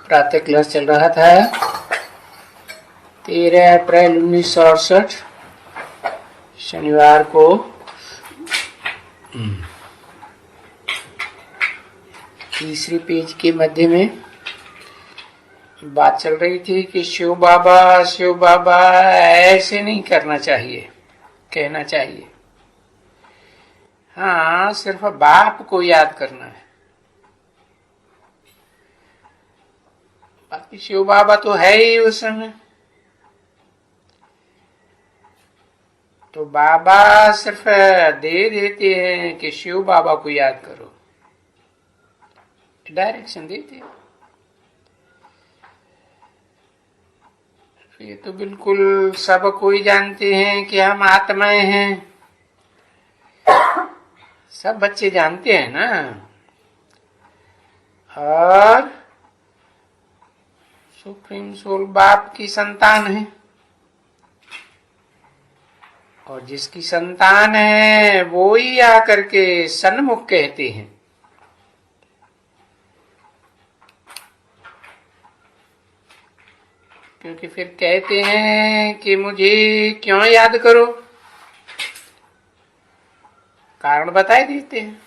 प्रातः क्लास चल रहा था 13 अप्रैल 1968 शनिवार को। तीसरी पेज के मध्य में बात चल रही थी कि शिव बाबा ऐसे नहीं करना चाहिए, कहना चाहिए। हाँ, सिर्फ बाप को याद करना है। बाकी शिव बाबा तो है ही उस समय, तो बाबा सिर्फ दे देते हैं कि शिव बाबा को याद करो, डायरेक्शन देते हैं। ये तो बिल्कुल सब कोई जानते हैं कि हम आत्माएं हैं, सब बच्चे जानते हैं ना। और सुप्रीम सोल बाप की संतान है, और जिसकी संतान है वो ही आकर के सन्मुख कहते हैं। क्योंकि फिर कहते हैं कि मुझे क्यों याद करो, कारण बताए देते हैं।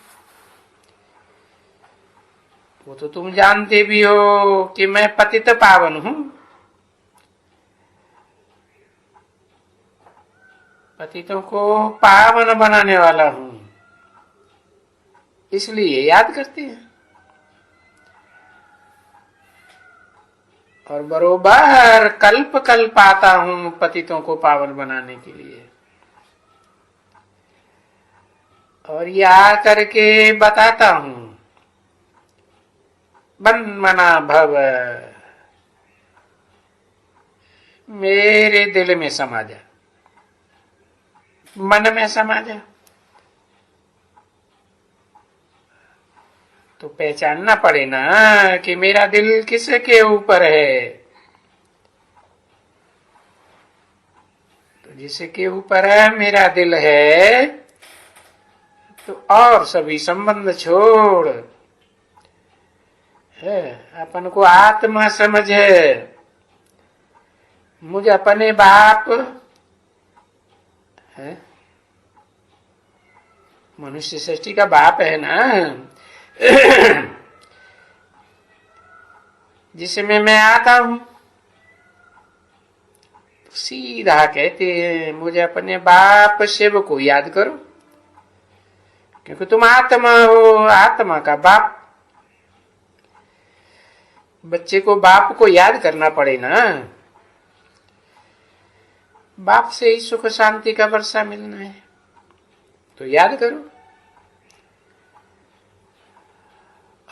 वो तो तुम जानते भी हो कि मैं पतित पावन हूं, पतितों को पावन बनाने वाला हूं, इसलिए याद करते हैं। और बरोबर कल्प कल्प आता हूं पतितों को पावन बनाने के लिए, और ये आकर के बताता हूं, बन मना भव, मेरे दिल में समा जा, मन में समा जा। तो पहचानना पड़े ना कि मेरा दिल किसके ऊपर है। तो जिसके ऊपर है मेरा दिल है, तो और सभी संबंध छोड़ है, अपन को आत्मा समझ है। मुझे अपने बाप है, मनुष्य सृष्टि का बाप है ना, जिसमें मैं आता हूं। तो सीधा कहते हैं मुझे अपने बाप शिव को याद करो, क्योंकि तुम आत्मा हो, आत्मा का बाप। बच्चे को बाप को याद करना पड़े ना, बाप से ही सुख शांति का वर्षा मिलना है, तो याद करो।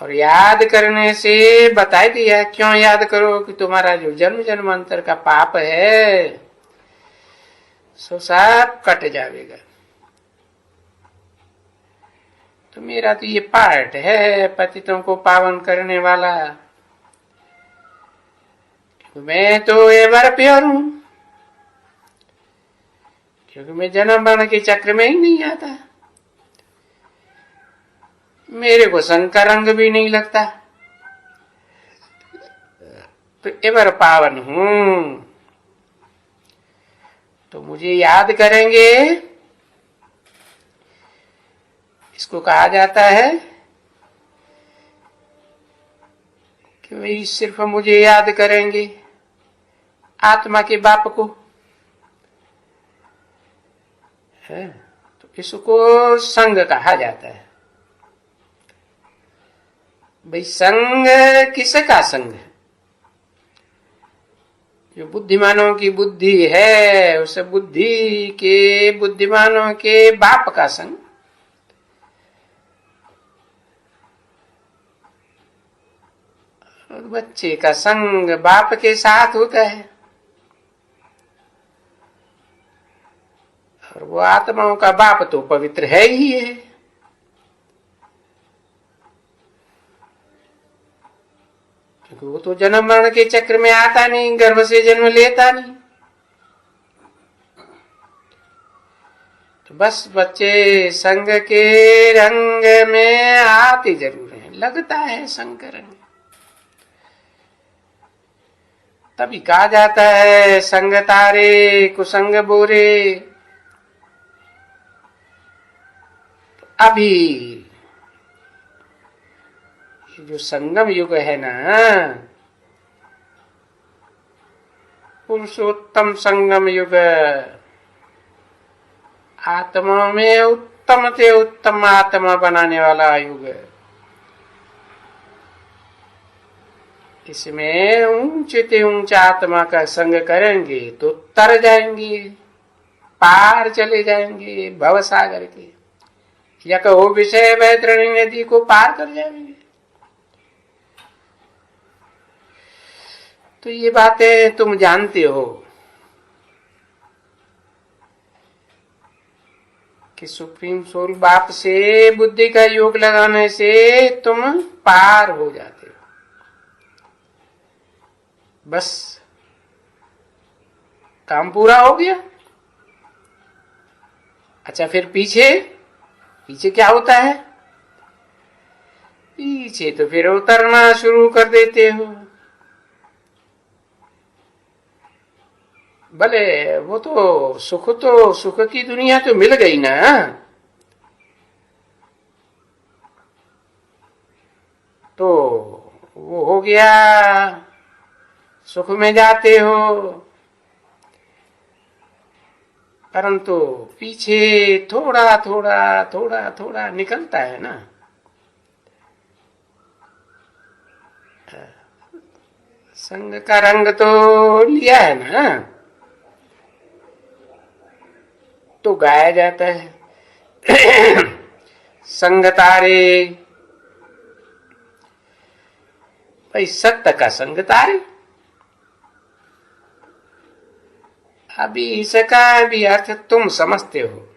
और याद करने से बता दिया क्यों याद करो, कि तुम्हारा जो जन्म जन्मांतर का पाप है सो सब कट जाएगा। तो मेरा तो ये पार्ट है पतितों को पावन करने वाला, मैं तो एवर प्योर हूं, क्योंकि मैं जन्म मरण के चक्र में ही नहीं आता। मेरे को शंकर रंग भी नहीं लगता, तो एवर पावन हूं। तो मुझे याद करेंगे, इसको कहा जाता है कि वही सिर्फ मुझे याद करेंगे, आत्मा के बाप को है। तो इसको संग कहा जाता है। भाई संग किसका संग है? जो बुद्धिमानों की बुद्धि है, उस बुद्धि के बुद्धिमानों के बाप का संग। और बच्चे का संग बाप के साथ होता है, और वो आत्माओं का बाप तो पवित्र है ही है। क्योंकि वो तो जन्म मरण के चक्र में आता नहीं, गर्भ से जन्म लेता नहीं। तो बस बच्चे संग के रंग में आते जरूर हैं, लगता है संग रंग। तभी कहा जाता है संग तारे कुसंग बोरे। अभी जो संगम युग है ना, पुरुषोत्तम संगम युग, आत्मा में उत्तम से उत्तम आत्मा बनाने वाला युग। इसमें ऊंचे से ऊंचा आत्मा का संग करेंगे तो तर जाएंगे, पार चले जाएंगे भव सागर के, या कहो विषय वैतरणी नदी को पार कर जाएंगे। तो ये बातें तुम जानते हो कि सुप्रीम सोल बाप से बुद्धि का योग लगाने से तुम पार हो जाते हो। बस काम पूरा हो गया। अच्छा, फिर पीछे क्या होता है? पीछे तो फिर उतरना शुरू कर देते हो। भले वो तो सुख की दुनिया तो मिल गई ना, तो वो हो गया, सुख में जाते हो। परंतु पीछे थोड़ा थोड़ा निकलता है ना। संग का रंग तो लिया है ना, तो गाया जाता है संग तारे, भाई सत्य का संग तारे। अभी इसका भी अर्थ तुम समझते हो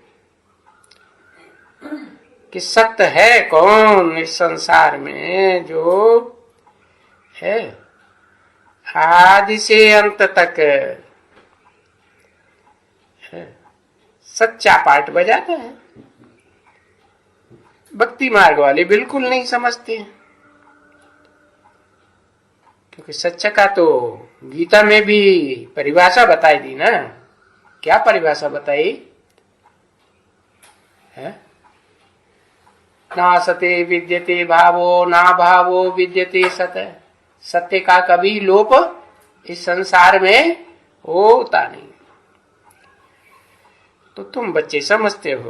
कि सत्य है कौन इस संसार में, जो है आदि से अंत तक है, सच्चा पाठ बजाता है। भक्ति मार्ग वाले बिल्कुल नहीं समझते, क्योंकि सच्चा का तो गीता में भी परिभाषा बताई दी ना। क्या परिभाषा बताई है? ना सते विद्यते भावो, ना भावो विद्यते सत्य। सत्य का कभी लोप इस संसार में होता नहीं। तो तुम बच्चे समझते हो,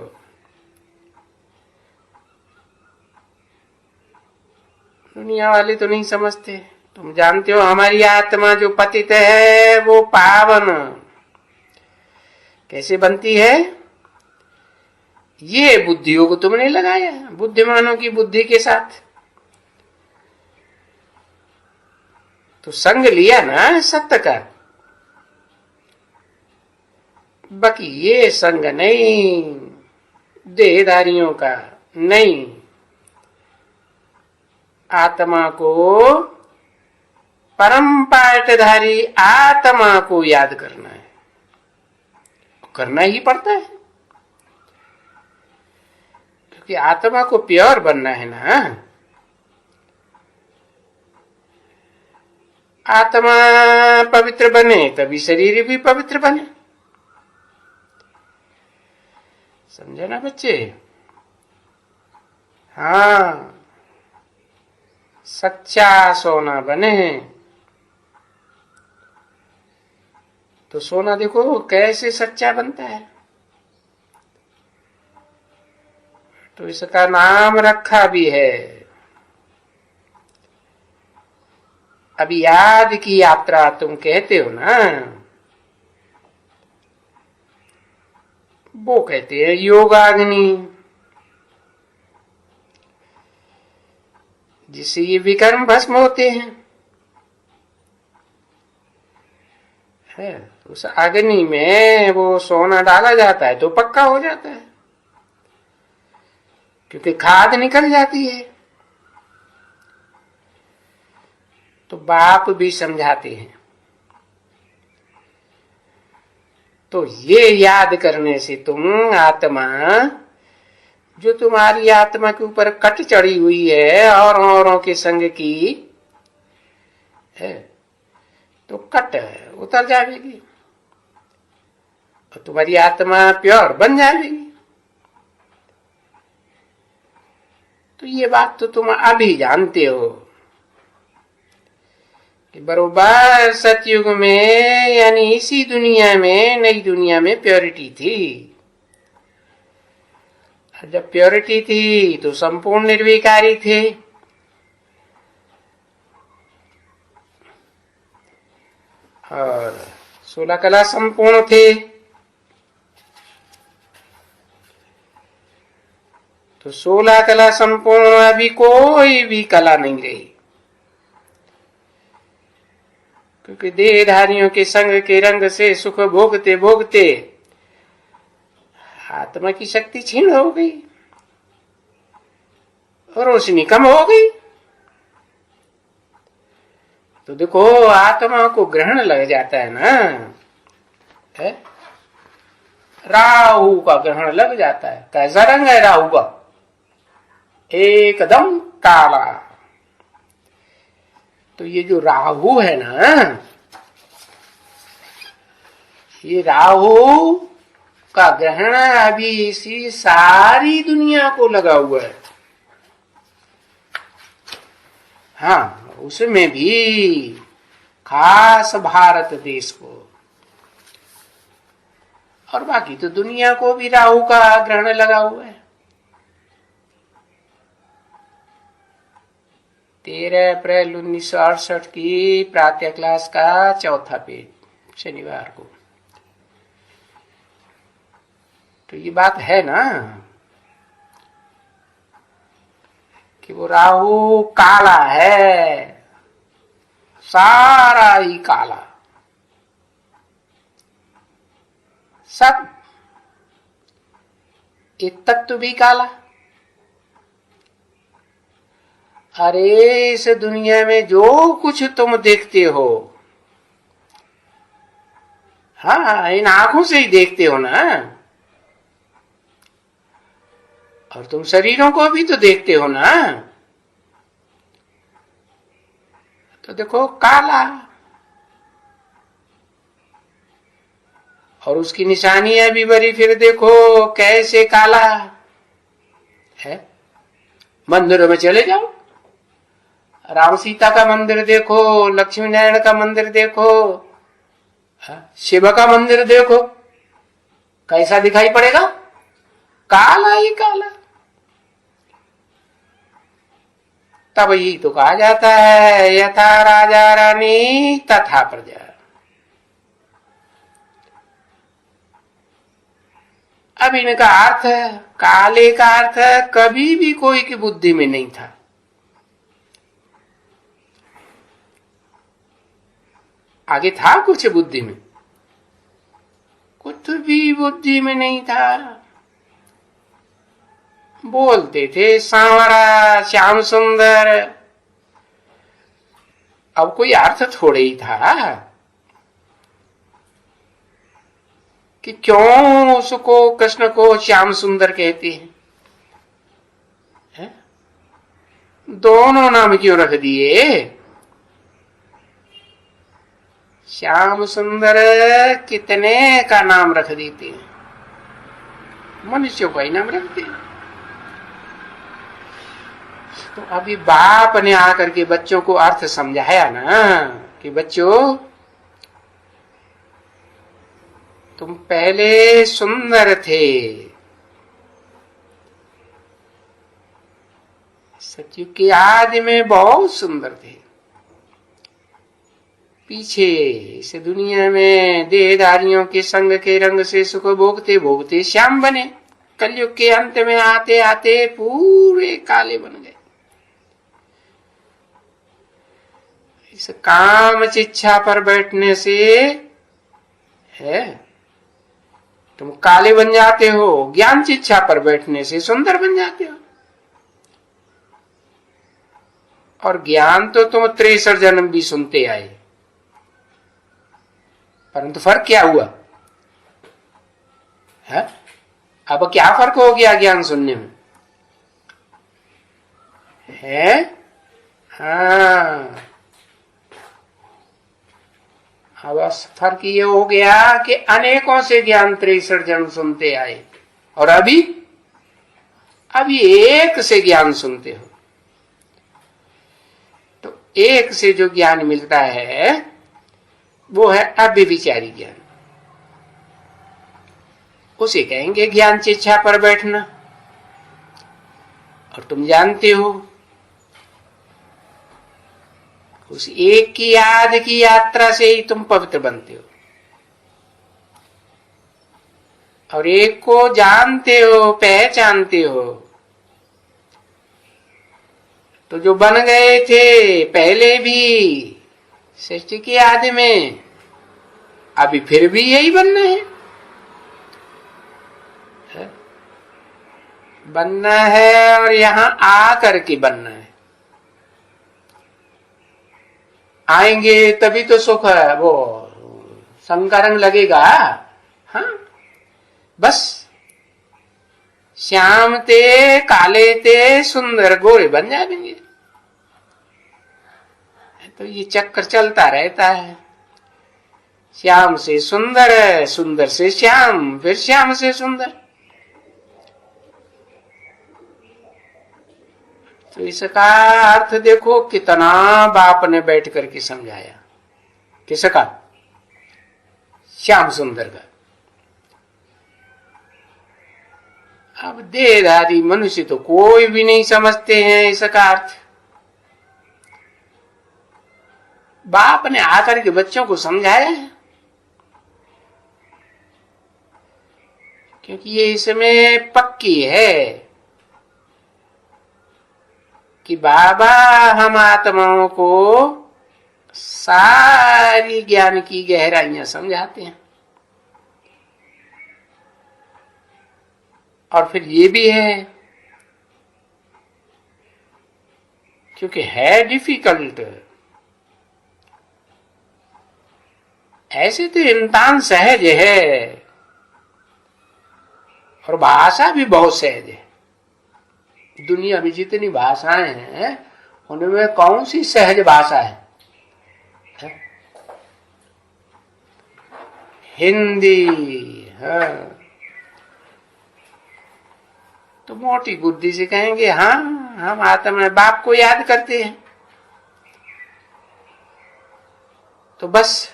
दुनिया वाले तो नहीं समझते। तुम जानते हो हमारी आत्मा जो पतित है वो पावन कैसे बनती है? ये बुद्धियों को तुमने लगाया, बुद्धिमानों की बुद्धि के साथ तो संग लिया ना सत्य का। बाकी ये संग नहीं, देहधारियों का नहीं। आत्मा को, परम पाठधारी आत्मा को याद करना है, करना ही पड़ता है, क्योंकि आत्मा को प्योर बनना है ना। आत्मा पवित्र बने तभी शरीर भी पवित्र बने। समझे ना बच्चे? हाँ, सच्चा सोना बने। तो सोना देखो कैसे सच्चा बनता है। तो इसका नाम रखा भी है। अभी याद की यात्रा तुम कहते हो ना, वो कहते हैं योगाग्नि, जिससे ये विकर्म भस्म होते हैं। है उस अग्नि में वो सोना डाला जाता है तो पक्का हो जाता है, क्योंकि खाद निकल जाती है। तो बाप भी समझाते हैं। तो ये याद करने से तुम आत्मा, जो तुम्हारी आत्मा के ऊपर कट चढ़ी हुई है और औरों के संग की है, तो कट उतर जाएगी और तुम्हारी आत्मा प्योर बन जाएगी। तो ये बात तो तुम अभी जानते हो कि बरोबर सतयुग में, यानी इसी दुनिया में, नई दुनिया में प्योरिटी थी। जब प्योरिटी थी तो संपूर्ण निर्विकारी थे, और 16 कला संपूर्ण थे। तो 16 कला संपूर्ण अभी कोई भी कला नहीं रही, क्योंकि देहधारियों के संग के रंग से सुख भोगते भोगते आत्मा की शक्ति छीन हो गई, रोशनी कम हो गई। तो देखो, आत्मा को ग्रहण लग जाता है ना, है? राहु का ग्रहण लग जाता है। कैसा रंग है राहु का? एकदम काला। तो ये जो राहु है ना, ये राहु का ग्रहण अभी इसी सारी दुनिया को लगा हुआ है। हाँ, उसमें भी खास भारत देश को, और बाकी तो दुनिया को भी राहु का ग्रहण लगा हुआ है। 13 अप्रैल 1968 की प्रातः क्लास का चौथा पेज, शनिवार को। तो ये बात है ना कि वो राहु काला है, सारा ही काला, सब। एक तत्व भी काला। अरे इस दुनिया में जो कुछ तुम देखते हो, हाँ, इन आंखों से ही देखते हो ना, और तुम शरीरों को भी तो देखते हो ना। तो देखो काला, और उसकी निशानियां भी बड़ी। फिर देखो कैसे काला है। मंदिरों में चले जाओ, राम सीता का मंदिर देखो, लक्ष्मी नारायण का मंदिर देखो, शिव का मंदिर देखो, कैसा दिखाई पड़ेगा? काला ही काला। तब ही तो कहा जाता है यथा राजा रानी तथा प्रजा। अब इनका अर्थ, काले का अर्थ कभी भी कोई की बुद्धि में नहीं था। आगे था कुछ बुद्धि में? कुछ भी बुद्धि में नहीं था। बोलते थे सांवरा, श्याम सुंदर, अब कोई अर्थ थोड़े ही था कि क्यों उसको, कृष्ण को श्याम सुंदर कहते हैं, है? दोनों नाम क्यों रख दिए? श्याम सुंदर कितने का नाम रख देते हैं, मनुष्यों का ही नाम रखते हैं। तो अभी बाप ने आकर के बच्चों को अर्थ समझाया ना कि बच्चों, तुम पहले सुंदर थे, सतयुग के आदि में बहुत सुंदर थे। पीछे इस दुनिया में देहधारियों के संग के रंग से सुख भोगते भोगते श्याम बने। कलयुग के अंत में आते आते पूरे काले बन गए। इस काम शिक्षा पर बैठने से है तुम काले बन जाते हो, ज्ञान शिक्षा पर बैठने से सुंदर बन जाते हो। और ज्ञान तो तुम 63 जन्म भी सुनते आए, परंतु फर्क क्या हुआ है? अब क्या फर्क हो गया ज्ञान सुनने में? है हाँ, अब फर्क ये हो गया कि अनेकों से ज्ञान 63 जन्म सुनते आए, और अभी एक से ज्ञान सुनते हो। तो एक से जो ज्ञान मिलता है वो है अव्यभिचारी ज्ञान। उसे कहेंगे ज्ञान शिक्षा पर बैठना। और तुम जानते हो उस एक की याद की यात्रा से ही तुम पवित्र बनते हो, और एक को जानते हो, पहचानते हो। तो जो बन गए थे पहले भी सृष्टि की याद में, अभी फिर भी यही बनना है। बनना है और यहां आ करके बनना है। आएंगे तभी तो सुख है, वो संकरंग लगेगा। हाँ, बस श्याम ते काले ते सुंदर गोरे बन जाएंगे। तो ये चक्कर चलता रहता है। श्याम से सुंदर है, सुंदर से श्याम, फिर श्याम से सुंदर। तो इसका अर्थ देखो कितना बाप ने बैठ करके समझाया। किसका? श्याम सुंदर का। अब देहधारी मनुष्य तो कोई भी नहीं समझते हैं इसका अर्थ। बाप ने आकर के बच्चों को समझाया है, क्योंकि ये इसमें पक्की है कि बाबा हम आत्माओं को सारी ज्ञान की गहराइयां समझाते हैं। और फिर ये भी है, क्योंकि है डिफिकल्ट। ऐसे तो इंसान सहज है और भाषा भी बहुत सहज है। दुनिया में जितनी भाषाएं हैं उनमें कौन सी सहज भाषा है? हिंदी। हाँ, तो मोटी बुद्धि से कहेंगे हाँ हम आत्मा बाप को याद करते हैं। तो बस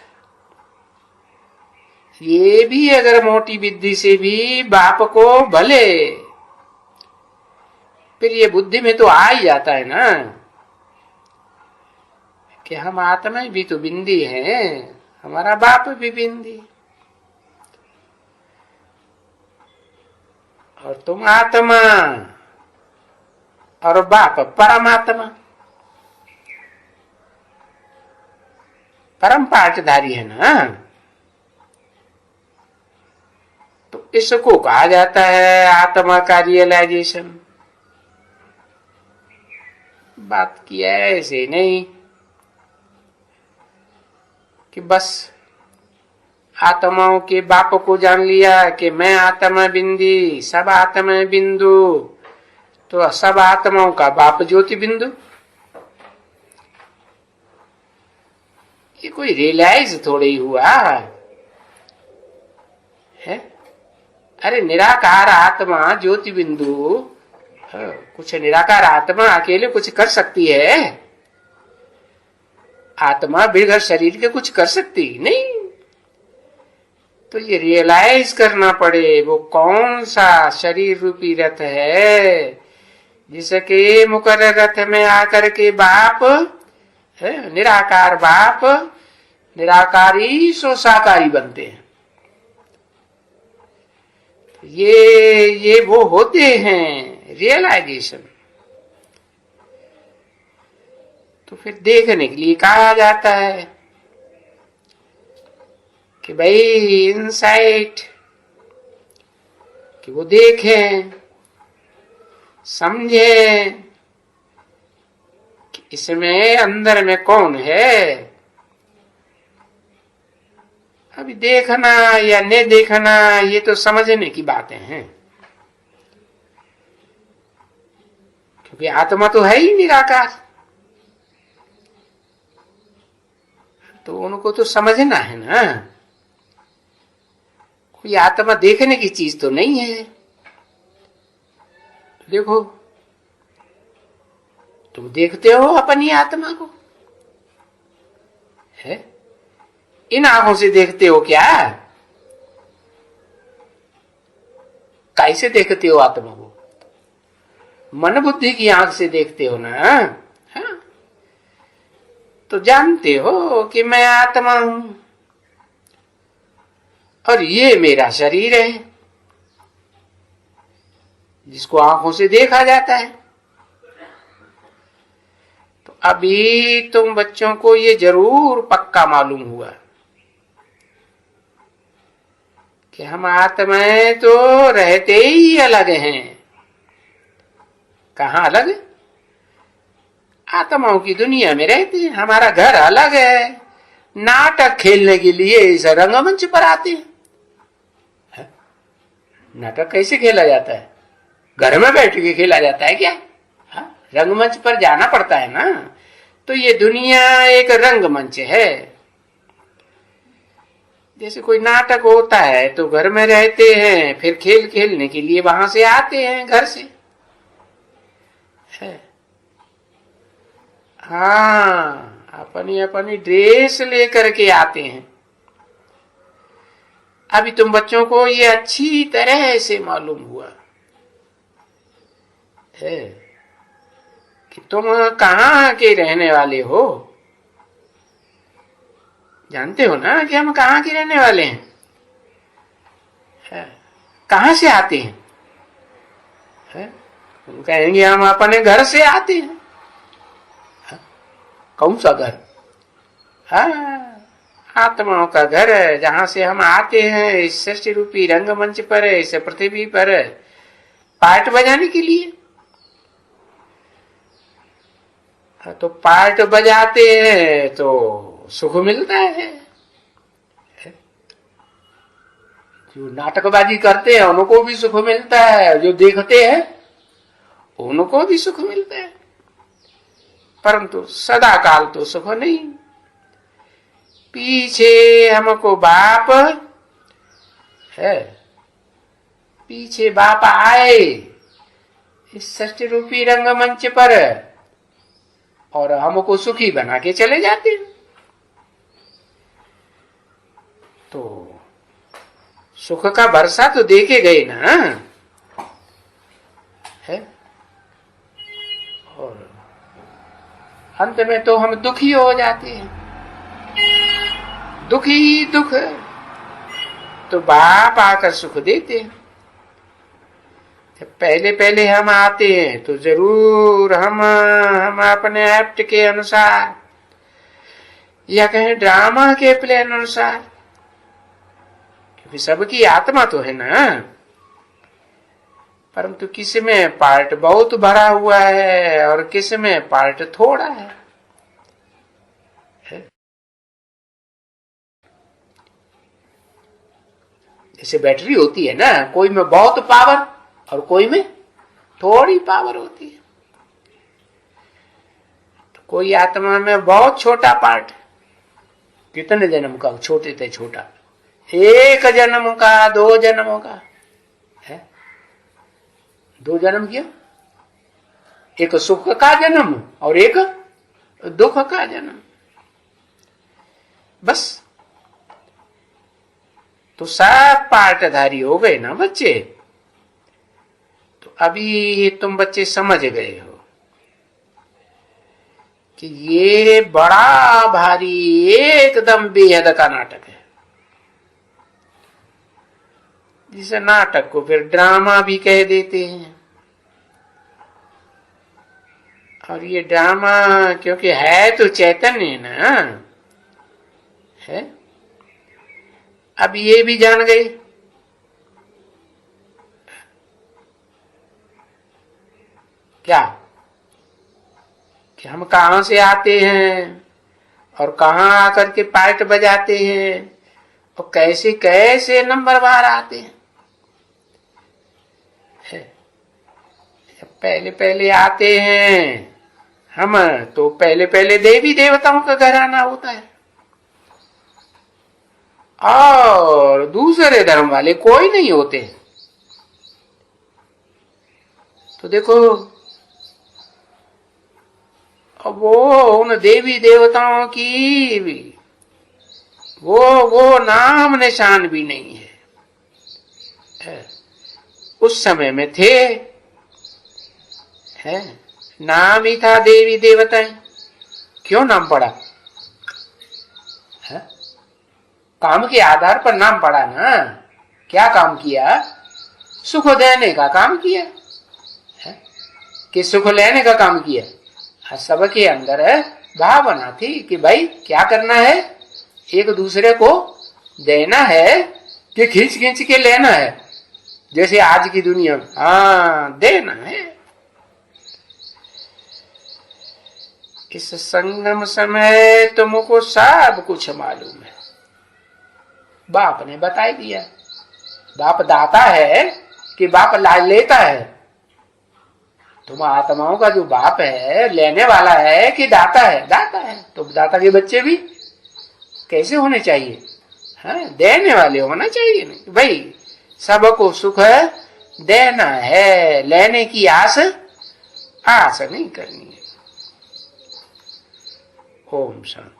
ये भी अगर मोटी बुद्धि से भी बाप को भले, फिर ये बुद्धि में तो आ ही जाता है ना कि हम आत्मा भी तो बिंदी हैं, हमारा बाप भी बिंदी, और तुम आत्मा और बाप परमात्मा, परम पाठधारी है ना। तो इसको कहा जाता है आत्मा का रियलाइजेशन। बात किया ऐसे नहीं कि बस आत्माओं के बाप को जान लिया कि मैं आत्मा बिंदी, सब आत्मा बिंदु, तो सब आत्माओं का बाप ज्योति बिंदु। ये कोई रियलाइज थोड़ी हुआ है। अरे निराकार आत्मा ज्योति बिंदु, कुछ निराकार आत्मा अकेले कुछ कर सकती है? आत्मा बिगड़ शरीर के कुछ कर सकती नहीं। तो ये रियलाइज करना पड़े वो कौन सा शरीर रूपी रथ है जिसके मुकर्रर रथ में आकर के बाप है, निराकार बाप निराकारी सो साकारी बनते हैं। ये वो होते हैं रियलाइजेशन। तो फिर देखने के लिए कहा जाता है कि भाई इनसाइट, कि वो देखें समझें कि इसमें अंदर में कौन है। अभी देखना या नहीं देखना ये तो समझने की बातें हैं, क्योंकि आत्मा तो है ही निराकार। तो उनको तो समझना है ना, कोई आत्मा देखने की चीज तो नहीं है। देखो, तुम देखते हो अपनी आत्मा को है, इन आंखों से देखते हो क्या? कैसे देखते हो आत्मा को? मन बुद्धि की आंख से देखते हो ना। हाँ? तो जानते हो कि मैं आत्मा हूं और ये मेरा शरीर है जिसको आंखों से देखा जाता है। तो अभी तुम बच्चों को ये जरूर पक्का मालूम हुआ कि हम आत्माएं तो रहते ही अलग हैं। कहां अलग? आत्माओं की दुनिया में रहते हैं। हमारा घर अलग है। नाटक खेलने के लिए इस रंगमंच पर आते हैं। नाटक कैसे खेला जाता है? घर में बैठ के खेला जाता है क्या? रंगमंच पर जाना पड़ता है ना। तो ये दुनिया एक रंगमंच है। जैसे कोई नाटक होता है तो घर में रहते हैं, फिर खेल खेलने के लिए वहां से आते हैं, घर से है। हाँ, अपनी अपनी ड्रेस लेकर के आते हैं। अभी तुम बच्चों को ये अच्छी तरह से मालूम हुआ है कि तुम कहाँ के रहने वाले हो। जानते हो ना कि हम कहाँ के रहने वाले हैं? कहाँ से आते हैं? तुम कहेंगे हम अपने घर से आते हैं। कौन सा घर? आत्माओं का घर है, जहां से हम आते हैं इस सृष्टि रूपी रंगमंच पर, इस पृथ्वी पर पार्ट बजाने के लिए। तो पार्ट बजाते हैं तो सुख मिलता है। जो नाटकबाजी करते हैं उनको भी सुख मिलता है, जो देखते हैं उनको भी सुख मिलता है, परंतु सदा काल तो सुख नहीं। पीछे हमको बाप है, पीछे बाप आए इस सृष्टि रूपी रंगमंच पर और हमको सुखी बना के चले जाते हैं। तो सुख का वर्षा तो देके गए ना है, और अंत में तो हम दुखी हो जाते हैं। दुखी दुख, तो बाप आकर सुख देते हैं। जब पहले पहले हम आते हैं तो जरूर हम अपने एक्ट के अनुसार या कहें ड्रामा के प्लान अनुसार, क्योंकि सबकी आत्मा तो है ना, परंतु किसी में पार्ट बहुत भरा हुआ है और किसी में पार्ट थोड़ा है। जैसे बैटरी होती है ना, कोई में बहुत पावर और कोई में थोड़ी पावर होती है। तो कोई आत्मा में बहुत छोटा पार्ट, कितने जन्म का छोटे थे छोटा, एक जन्म का, 2 जन्मों का है, 2 जन्म किया, एक सुख का जन्म और एक दुख का जन्म, बस। तो सब पार्टधारी हो गए ना बच्चे। तो अभी तुम बच्चे समझ गए हो कि ये बड़ा भारी एकदम बेहद का नाटक है। जिसे नाटक को फिर ड्रामा भी कह देते हैं। और ये ड्रामा क्योंकि है तो चैतन्य ना है। अब ये भी जान गए क्या कि हम कहां से आते हैं और कहां आकर के पार्ट बजाते हैं और कैसे कैसे नंबर बाहर आते हैं। पहले पहले आते हैं हम तो पहले पहले देवी देवताओं का घराना होता है। और दूसरे धर्म वाले कोई नहीं होते। तो देखो, अब वो उन देवी देवताओं की वो नाम निशान भी नहीं है। उस समय में थे, है नाम ही था देवी देवताएं, क्यों नाम पड़ा? है? काम के आधार पर नाम पड़ा ना। क्या काम किया? सुख देने का काम किया है कि सुख लेने का काम किया? सबके अंदर है भावना थी कि भाई क्या करना है, एक दूसरे को देना है कि खींच खींच के लेना है, जैसे आज की दुनिया में। हाँ, देना है। इस संगम समय तुमको सब कुछ मालूम है। बाप ने बता दिया। बाप दाता है कि बाप लेता है? तुम आत्माओं का जो बाप है, लेने वाला है कि दाता है? दाता है। तो दाता के बच्चे भी कैसे होने चाहिए? हाँ, देने वाले होना चाहिए। नहीं भाई, सबको सुख देना है, लेने की आस नहीं करनी है। ओम शांति।